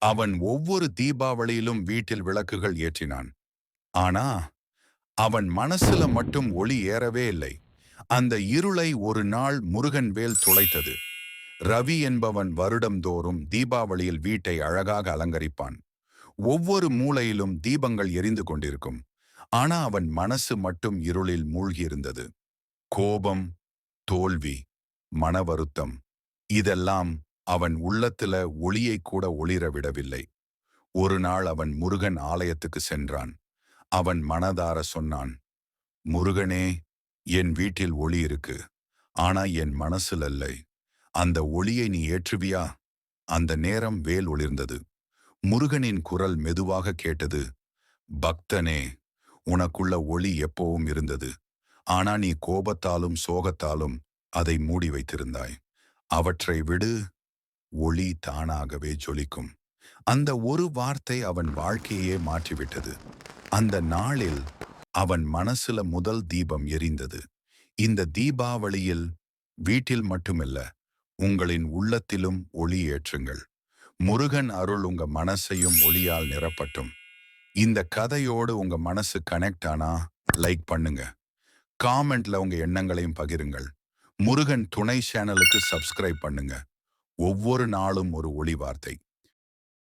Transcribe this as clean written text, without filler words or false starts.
அவன் ஒவ்வொரு தீபாவளியிலும் வீட்டில் விளக்குகள் ஏற்றினான். ஆனா அவன் மனசுல மட்டும் ஒளி ஏறவே இல்லை. அந்த இருளை ஒரு நாள் முருகன் வேல் துளைத்தது. ரவி என்பவன் வருடம்தோறும் தீபாவளியில் வீட்டை அழகாக அலங்கரிப்பான். ஒவ்வொரு மூலையிலும் தீபங்கள் எரிந்து கொண்டிருக்கும். ஆனா அவன் மனசு மட்டும் இருளில் மூழ்கியிருந்தது. கோபம், தோல்வி, மனவருத்தம், இதெல்லாம் அவன் உள்ளத்துல ஒளியை கூட ஒளிர விடவில்லை. ஒரு நாள் அவன் முருகன் ஆலயத்துக்கு சென்றான். அவன் மனதார சொன்னான், முருகனே, என் வீட்டில் ஒளி இருக்கு. ஆனா என் மனசுல இல்லை. அந்த ஒளியை நீ ஏற்றுவியா? அந்த நேரம் வேல் ஒளிர்ந்தது. முருகனின் குரல் மெதுவாக கேட்டது. பக்தனே, உனக்குள்ள ஒளி எப்பவும் இருந்தது. ஆனா நீ கோபத்தாலும் சோகத்தாலும் அதை மூடி வைத்திருந்தாய். அவற்றை விடு, ஒளி தானாகவே ஜொலிக்கும். அந்த ஒரு வார்த்தை அவன் வாழ்க்கையே மாற்றிவிட்டது. அந்த நாளில் அவன் மனசுல முதல் தீபம் எரிந்தது. இந்த தீபாவளியில் வீட்டில் மட்டுமில்ல, உங்களின் உள்ளத்திலும் ஒளி ஏற்றுங்கள். முருகன் அருள் உங்க மனசையும் ஒளியால் நிரப்பட்டும். இந்த கதையோடு உங்க மனசு கனெக்ட் ஆனா லைக் பண்ணுங்க. காமெண்ட்ல உங்க எண்ணங்களையும் பகிருங்கள். முருகன் துணை சேனலுக்கு சப்ஸ்கிரைப் பண்ணுங்க. ஒவ்வொரு நாளும் ஒரு ஒளி வார்த்தை.